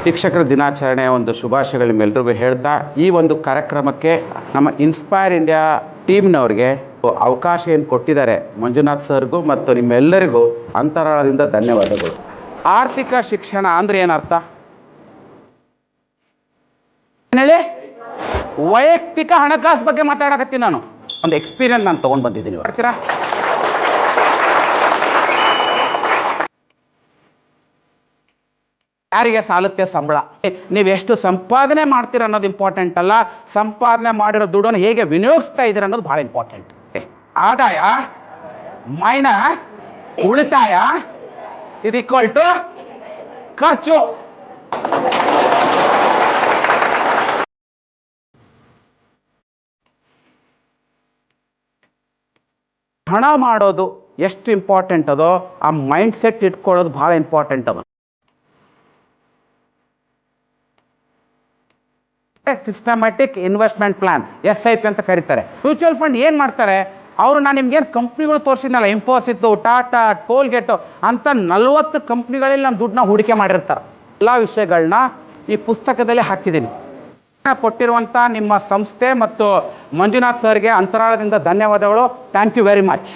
ಶಿಕ್ಷಕರ ದಿನಾಚರಣೆ ಒಂದು ಶುಭಾಶಯಗಳು ನಿಮ್ಮೆಲ್ಲರಿಗೂ ಹೇಳ್ತಾ ಈ ಒಂದು ಕಾರ್ಯಕ್ರಮಕ್ಕೆ ನಮ್ಮ ಇನ್ಸ್ಪೈರ್ ಇಂಡಿಯಾ ಟೀಮ್ನವ್ರಿಗೆ ಅವಕಾಶ ಏನು ಕೊಟ್ಟಿದ್ದಾರೆ ಮಂಜುನಾಥ್ ಸರ್ಗೂ ಮತ್ತು ನಿಮ್ಮೆಲ್ಲರಿಗೂ ಅಂತರಾಳದಿಂದ ಧನ್ಯವಾದಗಳು. ಆರ್ಥಿಕ ಶಿಕ್ಷಣ ಅಂದರೆ ಏನರ್ಥ ಹೇಳಿ? ವೈಯಕ್ತಿಕ ಹಣಕಾಸು ಬಗ್ಗೆ ಮಾತಾಡಕತ್ತೀನಿ ನಾನು. ಒಂದು ಎಕ್ಸ್ಪೀರಿಯನ್ಸ್ ನಾನು ತೊಗೊಂಡು ಬಂದಿದ್ದೀನಿ. ಬರ್ತೀರಾ? ಯಾರಿಗೆ ಸಾಲುತ್ತೆ ಸಂಬಳ? ನೀವೆಷ್ಟು ಸಂಪಾದನೆ ಮಾಡ್ತೀರ ಅನ್ನೋದು ಇಂಪಾರ್ಟೆಂಟ್ ಅಲ್ಲ, ಸಂಪಾದನೆ ಮಾಡಿರೋ ದುಡ್ಡನ್ನು ಹೇಗೆ ವಿನಿಯೋಗಿಸ್ತಾ ಇದ್ದೀರ ಅನ್ನೋದು ಭಾಳ ಇಂಪಾರ್ಟೆಂಟ್. ಆದಾಯ ಮೈನಸ್ ಉಳಿತಾಯ ಇದು ಈಕ್ವಲ್ ಟು ಖರ್ಚು. ಹಣ ಮಾಡೋದು ಎಷ್ಟು ಇಂಪಾರ್ಟೆಂಟ್ ಅದೋ ಆ ಮೈಂಡ್ ಸೆಟ್ ಇಟ್ಕೊಳ್ಳೋದು ಭಾಳ ಇಂಪಾರ್ಟೆಂಟ್ ಅದು. ಸಿಸ್ಟಮ್ಯಾಟಿಕ್ ಇನ್ವೆಸ್ಟ್ಮೆಂಟ್ ಪ್ಲಾನ್ SIP ಅಂತ ಕರೀತಾರೆ. ಮ್ಯೂಚುವಲ್ ಫಂಡ್ ಏನು ಮಾಡ್ತಾರೆ ಅವರು, ನಾನು ನಿಮ್ಗೇನು ಕಂಪ್ನಿಗಳು ತೋರಿಸಿದ್ನಲ್ಲ, ಇನ್ಫೋಸಿಸ್, ಟಾಟಾ, ಟೋಲ್ಗೇಟು ಅಂತ 40 ಕಂಪ್ನಿಗಳಲ್ಲಿ ನಮ್ಮ ದುಡ್ಡನ್ನ ಹೂಡಿಕೆ ಮಾಡಿರ್ತಾರೆ. ಎಲ್ಲ ವಿಷಯಗಳನ್ನ ಈ ಪುಸ್ತಕದಲ್ಲಿ ಹಾಕಿದ್ದೀನಿ. ಕೊಟ್ಟಿರುವಂಥ ನಿಮ್ಮ ಸಂಸ್ಥೆ ಮತ್ತು ಮಂಜುನಾಥ್ ಸರ್ಗೆ ಅಂತರಾಳದಿಂದ ಧನ್ಯವಾದಗಳು. Thank you very much.